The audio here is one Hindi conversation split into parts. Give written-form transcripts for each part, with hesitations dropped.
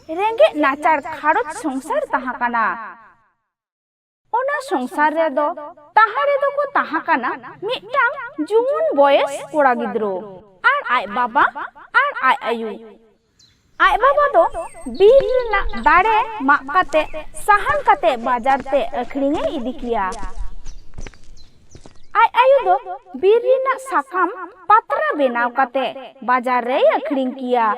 रेंगे नाचार खारोच संसार ताहा काना ओना संसार रे दो ताहारे दो को ताहा काना मिटांग जुवन बयस कोड़ा गिद्रो R I Baba R I आयु आय बाबा दो बीर ना दाड़े माग काते साहन काते बाजार ते अखरिंगे इदी किया आय आयु दो बीर ना साकाम पात्रा बेनाव काते बाजार रे अखरिंग किया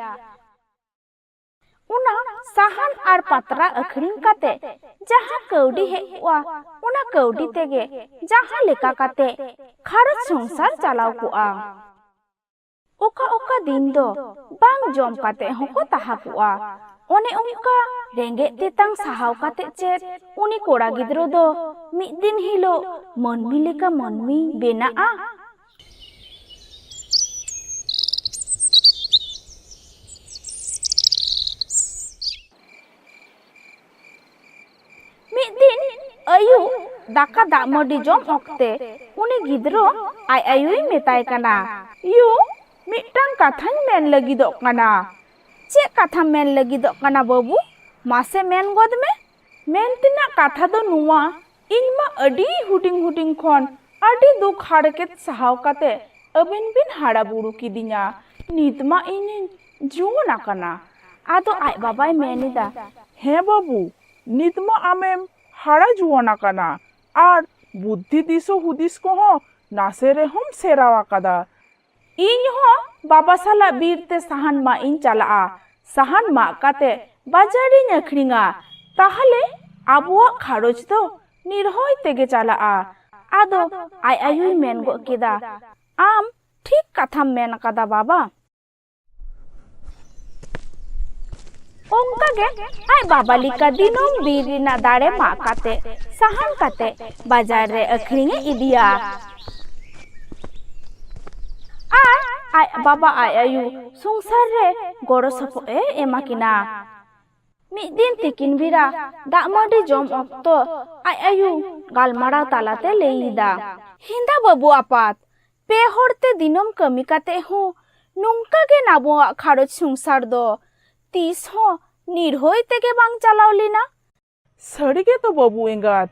उना साहन आर पात्रा अखरिंग काते जहां कौडी हेवा उना कौडी तेगे जहां लेका काते खारच संसार चलाव कुआ ओका ओका दिन दो बांग जम काते होको ताहा कुआ ओने उनका रेंगे तेतांग साहाव काते चेत उनी कोड़ा गिद्रो दो मिद दिन हिलो मनमी लेका मनमी बेनाआ दिन आयु दाका दामडी जम ओक्ते उनी गिद्रो आय आयुई मेताय काना यू मिटांग काथाñ मेन लगिदोग काना चे काथा मेन लगिदोग काना बाबू मासे मेन गोद में मेन तिना काथा दो नुआ इनमा अडी हुडिंग हुडिंग खन अडी दुख हाड़केत सहाव काते अबिन बिन हाड़ा बुरु किदिnya नितमा इन जुवना काना आदो आय बाबाय मेनिदा हे बाबू नितमा आमेम हाड़ा जुआना काना आर बुद्धि दिसो हुदिस को हो नासे रे हम सेरावा कादा इन हो बाबा साला बीर ते साहन मा इन चला साहन मा काते बाजारी अखरिंगा ताहले आबुआ खारोज दो निर्होय तेगे चला आदो आय आयुई मेन गो केदा आम ठीक कथा मेन कादा बाबा ओंका गे आय बाबा लिका दिनों बीरिना दाड़े मा काते साहन काते बाजार रे अखरिंगे इदिया आय बाबा आय आयु संसार रे गड़ो सपो एमा किना मिद दिन तिकिन बिरा दामाडी जम अक्तो आय आयु गालमाराव तालाते लेईदा हिंदा बाबू आपात पे होड़ते दिनों कमी काते हो नुंका गे नाबुआ खारोच संसार दो तीस हो निर्होय तेगे बांग चलाव लेना सड़गे तो बाबू एंगात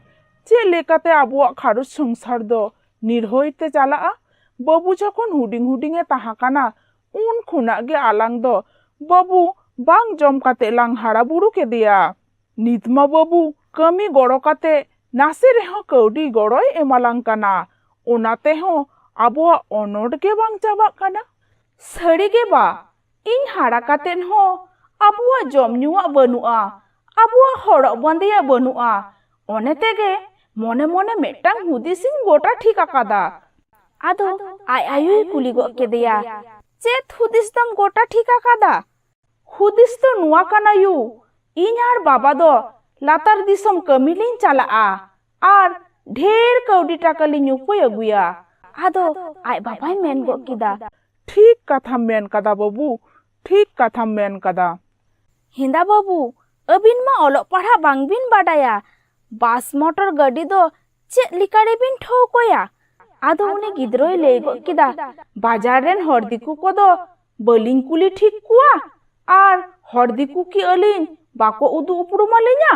चे लेकाते आबुआ खारोच संसार दो निर्होय ते चला बाबू जखन हुडिंग हुडिंगे ताहा काना उन खुना गे आलांग दो बाबू बांग जम काते लांग हाड़ा बुरु के दिया नितमा बाबू कमी गड़ो काते नासे रेहो कौडी गड़ोय एमालांग काना ओनाते हो आबुआ अनोट गे बांग चाबा काना सड़गे बा इन हाड़ा कातेन हो आबुआ जम नुआ बनुआ आबुआ हड़ो बंदेया बनुआ ओने तेगे मने मने मेटांग हुदिसिन गोटा ठीक आकादा आदो आय आयुई कुली गो केदिया चेत हुदिस दम गोटा ठीक आकादा हुदिस तो नुआ काना यू इन आर बाबा दो लातार दिसम कमिलिन चला आर ढेर कौडी टाका लिन उपाय अगुया आदो आय बाबाय मेन गो किदा ठीक कथा मेन कदा बाबू ठीक कथा मेन कदा हिंदा बाबू अबिन मा ओलो पढ़ा बांग बिन बाडाया बास मोटर गाड़ी दो चे लिकाड़े बिन ठोकोया आदो उन्हें गिद्रोय ले गो किदा बाजार रेन हरदिकु को दो बलिंग कुली ठीक कुआ आर हरदिकु की अलिन बाको उदु उपरुमा ले냐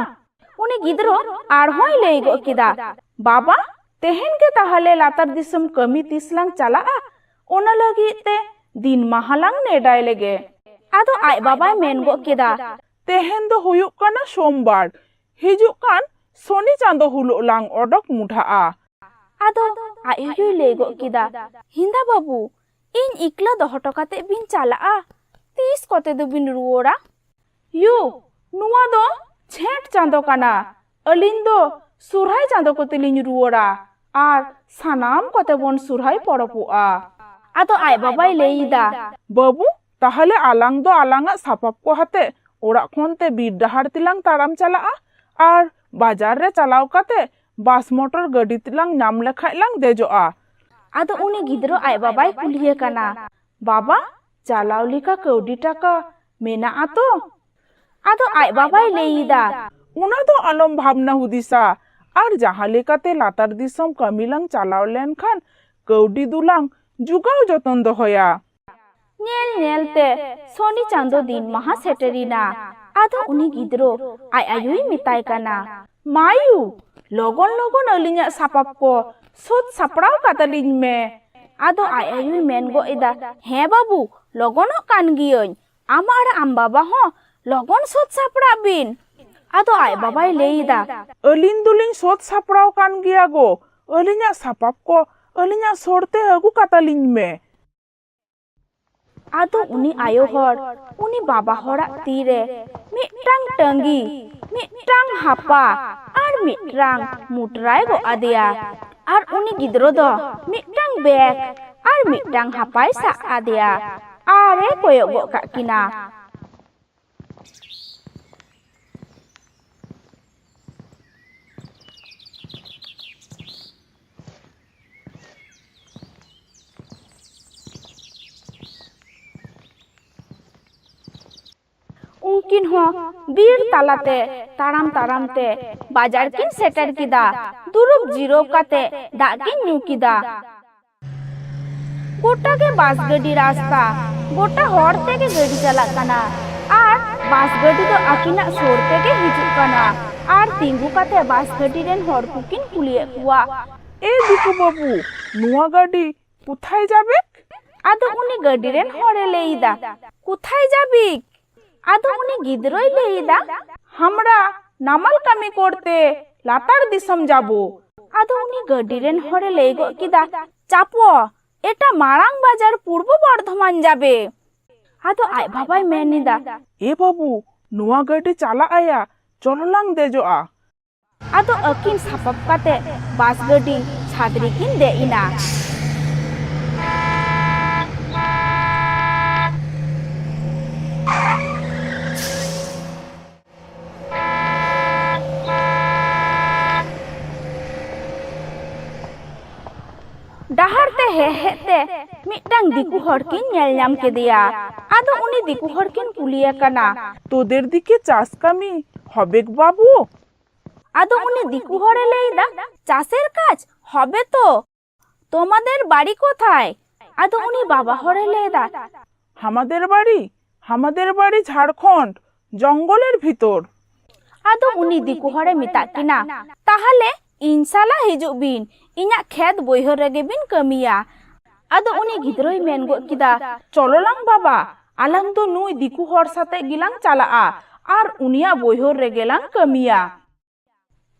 उन्हें गिद्रो आर होय ले गो किदा बाबा तेहन के ताहले लातार दिसम कमी तिसलांग चला ओना लगी ते दिन महालांग नेडाय लेगे आदो आय बाबाय मेन गो किदा तेहन दो हुयुक काना सोमवार हिजुक कान सोनी चांदो हुलुक लांग ओडक मुठा आदो आयुई ले गो किदा हिंदा बाबू इन इकला दोहटो काते बिन चला तीस कोते दो बिन रुओड़ा यू नुआ दो छेट चांदो काना अलिन दो सुरहाय चांदो कोते लिन रुओड़ा आर सानाम कोते बोन सुरहाय पड़ोपुआ आदो आय बाबाय लेईदा बाबू ताहले आलांग दो आलांगा सापाप को हाते ओड़ा खोनते बीर डहार तिलांग ताराम चला आर बाजार रे चलाव काते बास मोटर गाड़ी तिलांग नाम लेखाय लांग देजोआ आदो उनी गिद्रो आय बाबाय कुलिये काना बाबा चलाव लिका कौडी टाका मेना आतो आदो आय बाबाय लेईदा उना दो आलम भावना हुदिसा आर जहां लेकाते लातार दिसम कमिलांग चलाव लेन खान कौडी दुलांग जुगाव जतन दोहया नेल नेलते सोनी चांदो दिन महा सेटरीना ᱟᱫᱚ ᱩᱱᱤ ᱜᱤᱫᱽᱨᱟᱹ ᱟᱡ ᱟᱭᱳᱭ ᱢᱮᱛᱟᱭ ᱠᱟᱱᱟ, ᱢᱟᱭᱩ ᱞᱚᱜᱚᱱ ᱞᱚᱜᱚᱱ ᱟᱹᱞᱤᱧᱟᱜ ᱥᱟᱯᱟᱵ ᱠᱚ ᱥᱟᱹᱛ ᱥᱟᱯᱲᱟᱣ ᱠᱟᱛᱟᱞᱤᱧ ᱢᱮ। ᱟᱫᱚ ᱟᱡ ᱟᱭᱳᱭ ᱢᱮᱱ ᱜᱚᱫ ᱮᱫᱟ, ᱦᱮᱸ ᱵᱟᱹᱵᱩ ᱞᱚᱜᱚᱱᱚᱜ ᱠᱟᱱ ᱜᱤᱭᱟᱹᱧ, ᱟᱢ ᱟᱨ ᱟᱢ ᱵᱟᱵᱟ ᱦᱚᱸ ᱞᱚᱜᱚᱱ ᱥᱟᱹᱛ ᱥᱟᱯᱲᱟᱜ ᱵᱤᱱ। ᱟᱫᱚ ᱟᱡ ᱵᱟᱵᱟᱭ ᱞᱟᱹᱭ ᱮᱫᱟ, ᱟᱹᱞᱤᱧ ᱫᱚᱞᱤᱧ ᱥᱟᱹᱛ ᱥᱟᱯᱲᱟᱣ ᱠᱟᱱ ᱜᱮᱭᱟ ᱜᱚ, ᱟᱹᱞᱤᱧᱟᱜ ᱥᱟᱯᱟᱵ ᱠᱚ ᱟᱹᱞᱤᱧᱟᱜ ᱥᱚᱨᱛᱮ ᱟᱹᱜᱩ ᱠᱟᱛᱟᱞᱤᱧ ᱢᱮ। ᱟᱫᱚ ᱩᱱᱤ ᱟᱭᱳ ᱦᱚᱲ ᱩᱱᱤ ᱵᱟᱵᱟ ᱦᱚᱲᱟᱜ ᱛᱤᱨᱮ ᱢᱤᱫᱴᱟᱝ ᱴᱟᱸᱜᱤ, ᱢᱤᱫᱴᱟᱝ ᱦᱟᱯᱟ ᱟᱨ ᱢᱤᱫᱴᱟᱝ ᱢᱩᱴᱨᱟᱭ ᱜᱚᱜ ᱟᱫᱮᱭᱟ। ᱟᱨ ᱩᱱᱤ ᱜᱤᱫᱽᱨᱟᱹ ᱫᱚ ᱢᱤᱫᱴᱟᱝ ᱵᱮᱜᱽ ᱟᱨ ᱢᱤᱫᱴᱟᱝ ᱦᱟᱯᱟᱭ ᱥᱟᱵ ᱟᱫᱮᱭᱟ ᱟᱨᱮ ᱠᱚᱭᱚᱜ ᱜᱚᱫ ᱠᱟᱜ ᱠᱤᱱᱟ। उनकिन हो बीर तालाते ताराम ताराम ते बाजार किन सेटर किदा दुरुब जीरो काते दाग किन न्यू किदा। गोटा के बास गड्डी रास्ता गोटा हॉर ते के गड्डी चला कना आर बास गड्डी तो अकिना सोर ते के हिजुक कना आर तिंगु काते बास गड्डी रेन हॉर कुकिन कुलिए हुआ। ए दिकु बाबू नुआ गाड़ी कुथाय जाबे? आदो उनी गड्डी रेन हॉरे लेईदा, कुथाय जाबिक? आदो उनी गिद्रोय लेईदा, हमरा नामाल कामी करते लातार दिसम जाबो। आदो उनी गड्डी रेन हॉरे लेई गो किदा, चापो एटा मारांग बाजार पूर्व बर्धमान जाबे। आदो आय बाबाय मेनिदा, ए बाबू नुआ गाड़ी चाला आया चलोलांग देजोआ। आदो अकिन सापब काते बास गड्डी छादरी किन दे इना। डहार ते हेते मिटटांग दिकु हर किन नेल नाम केदिया। आदो उनी दिकु हर किन कुलिया कना, তোদের দিকে চাষ কামি হবেক বাবু? आदो उनी दिकु हरे लेईदा, चाষের কাজ হবে তো, তোমাদের বাড়ি কোথায়? आदो उनी बाबा हरे लेईदा, আমাদের বাড়ি ঝাড়খণ্ড জঙ্গলের ভিতর। आदो उनी दिकु हरे मिता किना, ताहले इंशाला हिजुक बिन इन्या खेत बयहर रेगे बिन कमिया। आदो उनी गिद्रोय मेन गो किदा, चलोलांग बाबा आलांग तो नुई दिकु हर साथे गिलांग चालाआ आर उनिया बयहर रेगेलांग कमिया।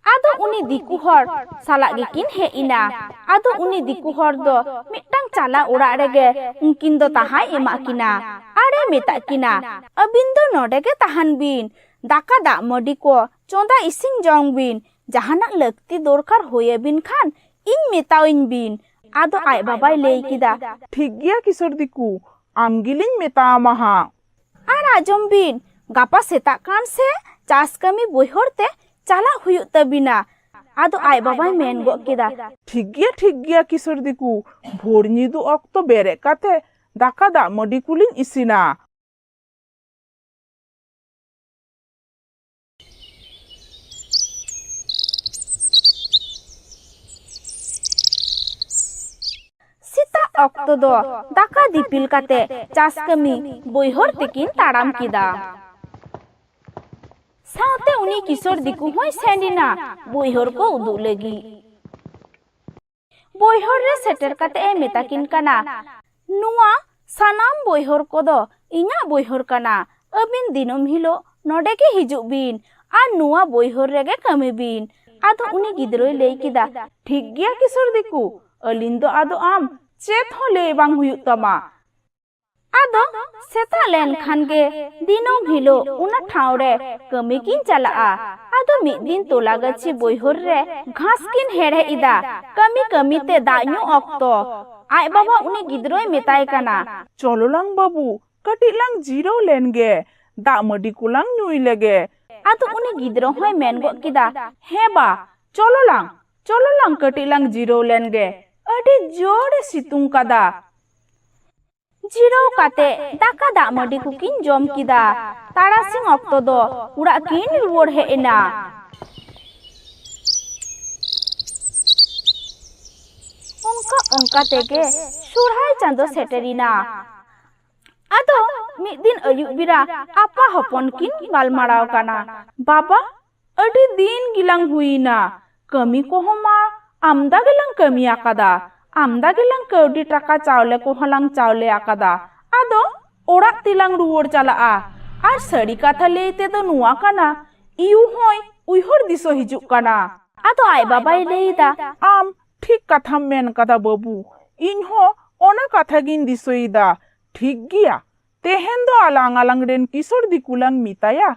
आदो उनी दिकु हर साला गिकिन हे इना। आदो उनी दिकु हर दो मिटटांग चाला उड़ा रेगे उनकिन दो ताहाय एमा किना आरे मेता किना, अबिन दो नोडे के ताहान बिन, दाका दा मडी को चोंदा इसिंग जong बिन, जहानाक लक्ति दरकार होये बिन खान इन मेताविन बिन। आदो आय बाबाय लेई किदा, ठीक गया किशोर दिकु आमगिलिन मेता आमाहा। आर आजम बिन गापा सेता कान से चास कमी बयहर ते चाला हुयुग तबिना। आदो आय बाबाय मेन गो किदा, ठीक गया किशोर दिकु भोर निदु अक्तो बेरे काते दाका दा मडी कुलिन इसिना। सीता अक्तो दो दाका दिपिल काते चास कमी बयहर तेकिन ताराम किदा। साउते उनी किशोर दिकु होय सेंडिना बयहर को उदु लगी। बयहर रे सेटर काते ए मेताकिन काना, नुआ सानाम बयहर को दो इन्या बयहर काना, अबिन दिनम हिलो नोडे के हिजुक बिन आर नुआ बयहर रेगे कमी बिन। आदो उनी गिद्रोय लेई किदा, ठीक गया किशोर दिकु अलिन दो आदो आम चेत हो ले बांग हुयुग तमा। आदो सेता लेन खान गे दिनम हिलो उना ठाव रे कमी किन चलाआ। आदो मिद दिन तोला गछि बयहर रे घास किन हेड़े इदा, कमी कमी ते दाñu अक्तो आय बाबा उनी गिद्रोय मेताय काना, चलोलांग बाबू कटिलांग जीरो लेन गे दा मडी कुलांग नुई लेगे। आदो उनी गिद्रो होय मेन गो किदा, हे बा चलोलांग कटिलांग जीरो लेन गे, अडी जोड़े सितुंग कादा। जीरो काते दाका दा मडी कुकिन जम किदा, तारासिंग अक्तो दो उड़ा किन रुवर हे एना। उनका तेगे सुरहाय चांदो सेटरिना। आदो mid din ayuk bira apa hopon kin galmarau kana. Baba, adi din gilang huina. Kami ko homa amda gilang kami akada. Amda gilang kaudi taka chaule ko halang chaule akada. Ado orak tilang ruor chalaa. Ar sari katha leite do nuwa kana. Iu hoy uihor diso hijuk kana. Ado ai babai leida. Am ঠিক কথা মেন কাদা বাবু ইনহো ওনা কথা গিন দিসইদা ঠিক গিয়া তেহেন দো আলাং আলাং রেন কিশোর দিকুলাং মিতায়া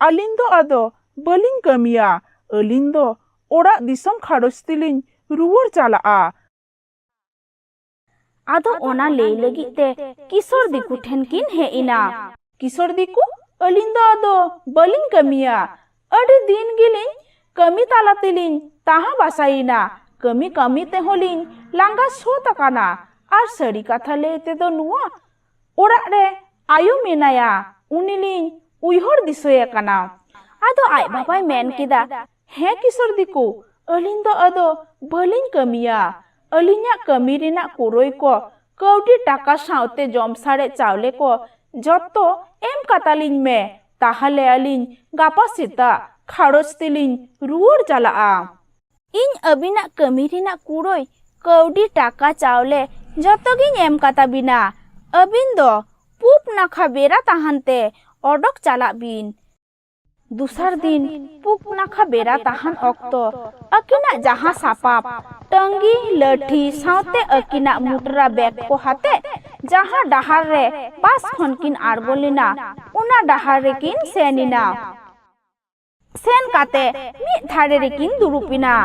আলিন দো আদো বলিং কামিয়া আলিন দো ওরা দিসম খারস্তিলিন রুয়ার চালাআ ᱟᱫᱚ ᱚᱱᱟ ᱞᱟᱹᱭ ᱞᱟᱹᱜᱤᱫ ᱛᱮ ᱠᱤᱥᱚᱨ ᱫᱤᱠᱩ ᱴᱷᱮᱱ ᱠᱤᱱ ᱦᱮᱡ ᱮᱱᱟ᱾ ᱠᱤᱥᱚᱨ ᱫᱤᱠᱩ, ᱟᱹᱞᱤᱧ ᱫᱚ ᱟᱫᱚ ᱵᱟᱹᱞᱤᱧ ᱠᱟᱹᱢᱤᱭᱟ᱾ ᱟᱹᱰᱤ ᱫᱤᱱ ᱜᱮᱞᱤᱧ ᱠᱟᱹᱢᱤ ᱛᱟᱞᱟ ᱛᱮᱞᱤᱧ ᱛᱟᱦᱟ ᱵᱟᱥᱟᱭᱮᱱᱟ᱾ ᱠᱟᱹᱢᱤ ᱠᱟᱹᱢᱤ ᱛᱮᱦᱚᱸᱞᱤᱧ ᱞᱟᱸᱜᱟ ᱥᱚᱛ ᱟᱠᱟᱱᱟ᱾ ᱟᱨ ᱥᱟᱹᱨᱤ ᱠᱟᱛᱷᱟ ᱞᱟᱹᱭ ᱛᱮᱫᱚ ᱱᱚᱣᱟ ᱚᱲᱟᱜ ᱨᱮ ᱟᱭᱳ ᱢᱮᱱᱟᱭᱟ, ᱩᱱᱤᱞᱤᱧ ᱩᱭᱦᱟᱹᱨ ᱫᱤᱥᱟᱹᱭᱮ ᱠᱟᱱᱟ᱾ ᱟᱫᱚ ᱟᱡ ᱵᱟᱵᱟᱭ ᱢᱮᱱ ᱠᱮᱫᱟ, ᱦᱮᱸ ᱠᱤᱥᱚᱨ ᱫᱤᱠᱩ, ᱟᱹᱞᱤᱧ ᱫᱚ ᱟᱫᱚ ᱵᱟᱹᱞᱤᱧ ᱠᱟᱹᱢᱤᱭᱟ। ᱟᱹᱞᱤᱧᱟᱜ ᱠᱟᱹᱢᱤ ᱨᱮᱱᱟᱜ ᱠᱩᱲᱟᱹᱭ ᱠᱚ ᱠᱟᱹᱣᱰᱤ ᱴᱟᱠᱟ ᱥᱟᱶᱛᱮ ᱡᱚᱢ ᱥᱟᱨᱮᱡ ᱪᱟᱣᱞᱮ ᱠᱚ ᱡᱚᱛᱚ ᱮᱢ ᱠᱟᱛᱟᱞᱤᱧ ᱢᱮ, ᱛᱟᱦᱞᱮ ᱟᱹᱞᱤᱧ ᱜᱟᱯᱟ ᱥᱮᱛᱟᱜ ᱠᱷᱟᱨᱚᱪ ᱛᱮᱞᱤᱧ ᱨᱩᱣᱟᱹᱲ ᱪᱟᱞᱟᱜᱼᱟ। ᱤᱧ ᱟᱹᱵᱤᱱᱟᱜ ᱠᱟᱹᱢᱤ ᱨᱮᱱᱟᱜ ᱠᱩᱲᱟᱹᱭ ᱠᱟᱹᱣᱰᱤ ᱴᱟᱠᱟ ᱪᱟᱣᱞᱮ ᱡᱚᱛᱚᱜᱤᱧ ᱮᱢ ᱠᱟᱛᱟᱵᱤᱱᱟ। ᱟᱹᱵᱤᱱ ᱫᱚ ᱯᱩᱵ ᱱᱟᱠᱷᱟ ᱵᱮᱲᱟ ᱛᱟᱦᱟᱱᱛᱮ ᱚᱰᱚᱠ ᱪᱟᱞᱟᱜ ᱵᱤᱱ। ᱫᱚᱥᱟᱨ ᱫᱤᱱ ᱯᱩᱵ ᱱᱟᱠᱷᱟ ᱵᱮᱲᱟ ᱛᱟᱦᱟᱱ ᱚᱠᱛᱚ ᱟᱹᱠᱤᱱᱟᱜ ᱡᱟᱦᱟᱸ ᱥᱟᱯᱟᱵ ᱴᱟᱝᱜᱤ ᱞᱟᱹᱴᱷᱤ ᱥᱟᱶᱛᱮ ᱟᱹᱠᱤᱱᱟᱜ ᱢᱩᱴᱨᱟ ᱵᱮᱜ ᱠᱚ ᱦᱟᱛᱮ ᱡᱟᱦᱟᱸ ᱰᱟᱦᱟᱨ ᱨᱮ ᱵᱟᱥ ᱠᱷᱚᱱ ᱠᱤᱱ ᱟᱬᱜᱚ ᱞᱮᱱᱟ ᱚᱱᱟ ᱰᱟᱦᱟᱨ ᱨᱮᱠᱤᱱ ᱥᱮᱱ ᱮᱱᱟ। ᱥᱮᱱ ᱠᱟᱛᱮ ᱢᱤᱫ ᱫᱷᱟᱨᱮ ᱨᱮᱠᱤᱱ ᱫᱩᱲᱩᱵ ᱮᱱᱟ।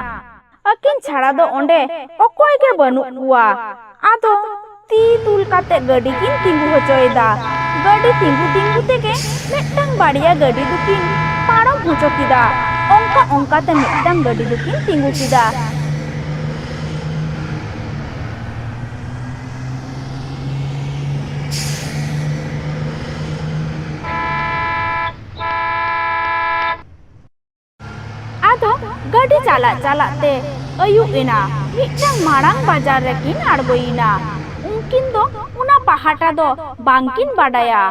ᱟᱹᱠᱤᱱ ᱪᱷᱟᱲᱟ ᱫᱚ ᱚᱸᱰᱮ ᱚᱠᱚᱭ ᱜᱮ ᱵᱟᱹᱱᱩᱜ ᱠᱚᱣᱟ। ᱟᱫᱚ ᱛᱤ ᱫᱩᱞ ᱠᱟᱛᱮ ᱜᱟᱹᱰᱤ ᱠᱤᱱ ᱛᱤᱸᱜᱩ ᱦᱚᱪᱚᱭᱮᱫᱟ। ᱜᱟᱹᱰᱤ ᱛᱤᱸᱜᱩ ᱛᱤᱸᱜᱩ ᱛᱮᱜᱮ ᱢᱤᱫᱴᱟᱝ ᱵᱟᱨᱭᱟ ᱜᱟᱹᱰᱤ ᱫᱚᱠᱤᱱ ᱯᱟᱨᱚᱢ ᱦᱚᱪᱚ ᱠᱮᱫᱟ। ᱚᱱᱠᱟ ᱚᱱᱠᱟᱛᱮ ᱢᱤᱫᱴᱟᱝ ᱜᱟᱹᱰᱤ ᱫᱚᱠᱤᱱ ᱛᱤᱸᱜᱩ ᱠᱮᱫᱟ। ᱟᱫᱚ ᱜᱟᱹᱰᱤ ᱪᱟᱞᱟᱜ ᱪᱟᱞᱟᱜ ᱛᱮ ᱟᱹᱭᱩᱵ ᱮᱱᱟ। ᱢᱤᱫᱴᱟᱝ ᱢᱟᱨᱟᱝ ᱵᱟᱡᱟᱨ ᱨᱮᱠᱤᱱ ᱟᱬᱜᱚᱭᱮᱱᱟ। ᱩᱱᱠᱤᱱ ᱫᱚ ᱚᱱᱟ ᱯᱟᱦᱴᱟ ᱫᱚ ᱵᱟᱝᱠᱤᱱ ᱵᱟᱰᱟᱭᱟ।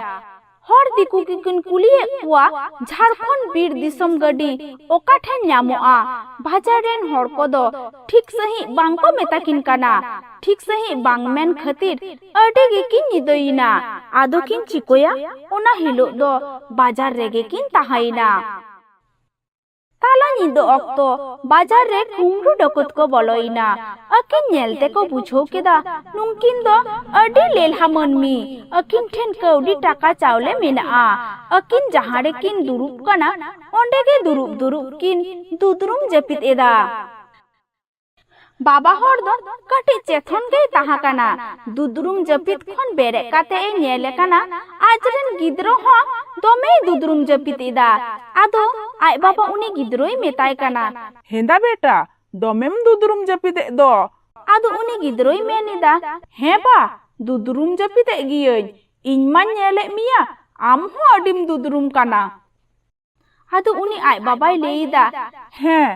ᱦᱚᱲ ᱫᱤᱠᱩ ᱜᱮᱠᱤᱱ ᱠᱩᱞᱤᱭᱮᱫ ᱠᱚᱣᱟ ᱡᱷᱟᱲᱠᱷᱚᱸᱰ ᱵᱤᱨ ᱫᱤᱥᱚᱢ ᱜᱟᱹᱰᱤ ᱚᱠᱟ ᱴᱷᱮᱱ ᱧᱟᱢᱚᱜᱼᱟ। ᱵᱟᱡᱟᱨ ᱨᱮᱱ ᱦᱚᱲ ᱠᱚᱫᱚ ᱴᱷᱤᱠ ᱥᱟᱺᱦᱤᱡ ᱵᱟᱝᱠᱚ ᱢᱮᱛᱟᱠᱤᱱ ᱠᱟᱱᱟ। ᱴᱷᱤᱠ ᱥᱟᱺᱦᱤᱡ ᱵᱟᱝ ᱢᱮᱱ ᱠᱷᱟᱹᱛᱤᱨ ᱟᱹᱰᱤ ᱜᱮᱠᱤᱱ ᱧᱤᱫᱟᱹᱭᱮᱱᱟ। ᱟᱫᱚ ᱠᱤᱱ ᱪᱤᱠᱟᱹᱭᱟ? ᱚᱱᱟ ᱦᱤᱞᱳᱜ ᱫᱚ ᱵᱟᱡᱟᱨ ᱨᱮᱜᱮ ᱠᱤᱱ ᱛᱟᱦᱮᱸᱭᱮᱱᱟ। ᱛᱟᱞᱟ ᱧᱤᱫᱟᱹ ᱚᱠᱛᱚ ᱵᱟᱡᱟᱨ ᱨᱮ ᱠᱩᱢᱲᱩ ᱰᱟᱠᱩᱛ ᱠᱚ ᱵᱚᱞᱚᱭᱮᱱᱟ। ᱟᱹᱠᱤᱱ ᱧᱮᱞ ᱛᱮᱠᱚ ᱵᱩᱡᱷᱟᱹᱣ ᱠᱮᱫᱟ ᱱᱩᱝᱠᱤᱱ ᱫᱚ ᱟᱹᱰᱤ ᱞᱮᱞᱦᱟ ᱢᱟᱹᱱᱢᱤ। ᱟᱹᱠᱤᱱ ᱴᱷᱮᱱ ᱠᱟᱹᱣᱰᱤ ᱴᱟᱠᱟ ᱪᱟᱣᱞᱮ ᱢᱮᱱᱟᱜᱼᱟ। ᱟᱹᱠᱤᱱ ᱡᱟᱦᱟᱸ ᱨᱮᱠᱤᱱ ᱫᱩᱲᱩᱵ ᱠᱟᱱᱟ ᱚᱸᱰᱮ ᱜᱮ ᱫᱩᱲᱩᱵ ᱫᱩᱲᱩᱵ ᱠᱤᱱ ᱫᱩᱫᱽᱨᱩᱢ ᱡᱟᱹᱯᱤᱫ ᱮᱫᱟ। ᱵᱟᱵᱟ ᱦᱚᱲ ᱫᱚ ᱠᱟᱹᱴᱤᱡ ᱪᱮᱛᱷᱚᱱ ᱜᱮᱭ ᱛᱟᱦᱮᱸ ᱠᱟᱱᱟ। ᱫᱩᱫᱽᱨᱩᱢ ᱡᱟᱹᱯᱤᱫ ᱠᱷᱚᱱ ᱵᱮᱨᱮᱫ ᱠᱟᱛᱮ ᱮ ᱧᱮᱞᱮ ᱠᱟᱱᱟ ᱟᱡᱨᱮᱱ ᱜᱤᱫᱽᱨᱟᱹ ᱦᱚᱸ ᱫᱚᱢᱮᱭ ᱫᱩᱫᱽᱨᱩᱢ ᱡᱟᱹᱯᱤᱫ ᱮᱫᱟ। ᱟᱫᱚ ᱟᱡ ᱵᱟᱵᱟ ᱩᱱᱤ ᱜᱤᱫᱽᱨᱟᱹᱭ ᱢᱮᱛᱟᱭ ᱠᱟᱱᱟ, হেন্দা বেটা দমেম দুদুরুম জাপিদে দ ᱟᱫᱚ ᱩᱱᱤ ᱜᱤᱫᱽᱨᱟᱹᱭ ᱢᱮᱱ ᱮᱫᱟ, ᱦᱮᱸ ᱵᱟ ᱫᱩᱫᱽᱨᱩᱢ ᱡᱟᱹᱯᱤᱫᱮᱜ ᱜᱤᱭᱟᱹᱧ। ᱤᱧ ᱢᱟᱧ ᱧᱮᱞᱮᱫ ᱢᱮᱭᱟ ᱟᱢ ᱦᱚᱸ ᱟᱹᱰᱤᱢ ᱫᱩᱫᱽᱨᱩᱢ ᱠᱟᱱᱟ। ᱟᱫᱚ ᱩᱱᱤ ᱟᱡ ᱵᱟᱵᱟᱭ ᱞᱟᱹᱭ ᱮᱫᱟ, হ্যাঁ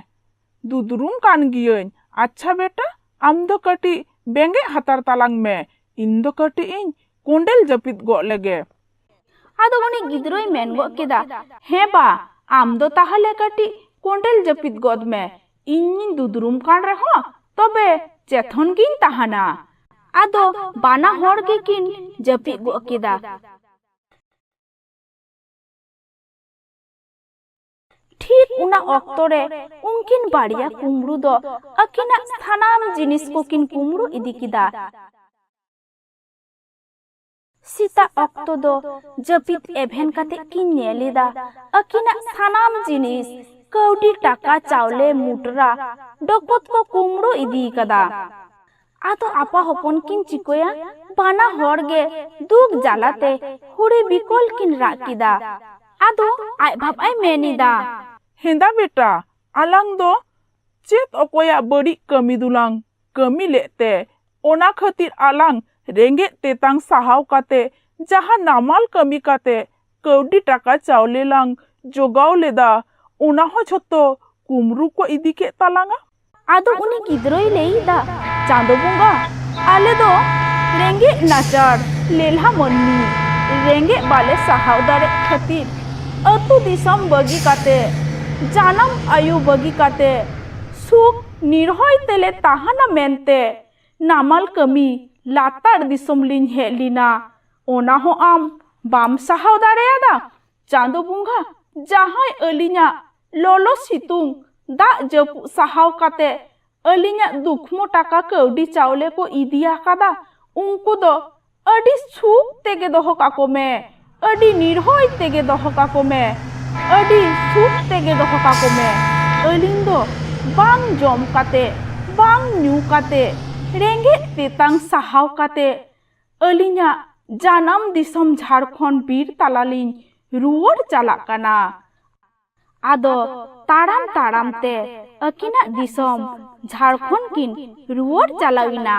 দুদুরুম কান গিয়াᱹᱧ। আচ্ছা বেটা আম ᱫᱚ ᱠᱟᱹᱴᱤᱡ ᱵᱮᱸᱜᱮᱫ ᱦᱟᱛᱟᱲ ᱛᱟᱞᱟᱝ ᱢᱮ, ᱤᱧ ᱫᱚ ᱠᱟᱹᱴᱤᱡ ᱤᱧ ᱠᱚᱸᱰᱮᱞ ᱡᱟᱹᱯᱤᱫ ᱜᱚᱫ ᱞᱮᱜᱮ। ᱟᱫᱚ ᱩᱱᱤ ᱜᱤᱫᱽᱨᱟᱹᱭ ᱢᱮᱱ ᱜᱚᱫ ᱠᱮᱫᱟ, ᱦᱮᱸ ᱵᱟ ᱟᱢ ᱫᱚ ᱛᱟᱦᱞᱮ ᱠᱟᱹᱴᱤᱡ ᱠᱚᱸᱰᱮᱞ ᱡᱟᱹᱯᱤᱫ ᱜᱚᱫ ᱢᱮ। ᱤᱧᱤᱧ ᱫᱩᱫᱽᱨᱩᱢ ᱠᱟᱱ ᱨᱮᱦᱚᱸ ᱛᱚᱵᱮ ᱪᱮᱛᱷᱚᱱ ᱜᱤᱧ ᱛᱟᱦᱮᱱᱟ। ᱟᱫᱚ ᱵᱟᱱᱟ ᱦᱚᱲ ᱜᱮᱠᱤᱱ ᱡᱟᱹᱯᱤᱫ ᱜᱚᱫ ᱠᱮᱫᱟ। ᱴᱷᱤᱠ ᱚᱱᱟ ᱚᱠᱛᱚ ᱨᱮ ᱩᱱᱠᱤᱱ ᱵᱟᱨᱭᱟ ᱠᱩᱢᱲᱩ ᱫᱚ ᱟᱹᱠᱤᱱᱟᱜ ᱥᱟᱱᱟᱢ ᱡᱤᱱᱤᱥ ᱠᱚᱠᱤᱱ ᱠᱩᱢᱲᱩ ᱤᱫᱤ ᱠᱮᱫᱟ। ᱥᱮᱛᱟᱜ ᱚᱠᱛᱚ ᱫᱚ ᱡᱟᱹᱯᱤᱫ ᱮᱵᱷᱮᱱ ᱠᱟᱛᱮ ᱠᱤᱱ ᱧᱮᱞ ᱮᱫᱟ ᱟᱹᱠᱤᱱᱟᱜ ᱥᱟᱱᱟᱢ ᱡᱤᱱᱤᱥ ᱠᱟᱹᱣᱰᱤ ᱴᱟᱠᱟ ᱪᱟᱣᱞᱮ ᱢᱩᱴᱨᱟ ᱰᱚᱠᱚᱛ ᱠᱚ ᱠᱩᱢᱲᱩ ᱤᱫᱤ ᱠᱟᱫᱟ। ᱟᱫᱚ ᱟᱯᱟ ᱦᱚᱯᱚᱱ ᱠᱤᱱ ᱪᱤᱠᱟᱹᱭᱟ? ᱵᱟᱱᱟ ᱦᱚᱲ ᱜᱮ ᱫᱩᱠ ᱡᱟᱞᱟᱛᱮ ᱦᱩᱲᱤ ᱵᱤᱠᱚᱞ ᱠᱤᱱ ᱨᱟᱜ ᱠᱮᱫᱟ। ᱟᱫᱚ ᱟᱡ ᱵᱟᱵᱟᱭ ᱢᱮᱱ ᱮᱫᱟ, হেন্দা বেটা আলাং ᱫᱚ ᱪᱮᱫ ᱚᱠᱚᱭᱟᱜ ᱵᱟᱹᱲᱤᱡ ᱠᱟᱹᱢᱤ ᱫᱩᱞᱟᱝ ᱠᱟᱹᱢᱤ ᱞᱮᱫ ᱛᱮ ᱚᱱᱟ ᱠᱷᱟᱹᱛᱤᱨ ᱟᱞᱟᱝ ᱨᱮᱸᱜᱮᱡ ᱛᱮᱛᱟᱝ ᱥᱟᱦᱟᱣ ᱠᱟᱛᱮ ᱡᱟᱦᱟᱸ ᱱᱟᱢᱟᱞ ᱠᱟᱹᱢᱤ ᱠᱟᱛᱮ ᱠᱟᱹᱣᱰᱤ ᱴᱟᱠᱟ ᱪᱟᱣᱞᱮ ᱞᱟᱝ ᱡᱚᱜᱟᱣ ᱞᱮᱫᱟ ᱚᱱᱟ ᱦᱚᱸ ᱡᱷᱚᱛᱚ ᱠᱩᱢᱲᱩ ᱠᱚ ᱤᱫᱤ ᱠᱮᱫ ᱛᱟᱞᱟᱝᱟ। ᱟᱫᱚ ᱩᱱᱤ ᱜᱤᱫᱽᱨᱟᱹᱭ ᱞᱟᱹᱭ ᱮᱫᱟ, ᱪᱟᱸᱫᱳ ᱵᱚᱸᱜᱟ ᱟᱞᱮ ᱫᱚ ᱨᱮᱸᱜᱮᱡ ᱱᱟᱪᱟᱨ ᱞᱮᱞᱦᱟ ᱢᱟᱹᱱᱢᱤ, रेंगे बाले सहाव दारे खातिर अतु दिसम बगी काते जानम आयु बगी काते सुख निर्हय तेले ताहाना मेनते नामाल कमी लातार दिसम लिन हेलिना ओना हो आम बाम सहाव दारेयादा चांदो बुंगा जहां अलिया लोलो सितुंग दा जपु सहाव काते अलिया दुखमो टाका कौडी चावले को इदिया कादा उनको दो अडी सुख तेगे दोहो काको में अडी निर्हय तेगे दोहो काको में अडी सुख तेगे दोहो काको में अलिंग दो बांग जम काते बांग न्यू काते रेंगे तेतांग सहाव काते अलिया जानम दिसम झारखंड बीर तालालिन रुवर चाला काना आदो ताड़ाम ताड़ाम ते अकिना दिसम झारखंड किन रुवर चालाविना।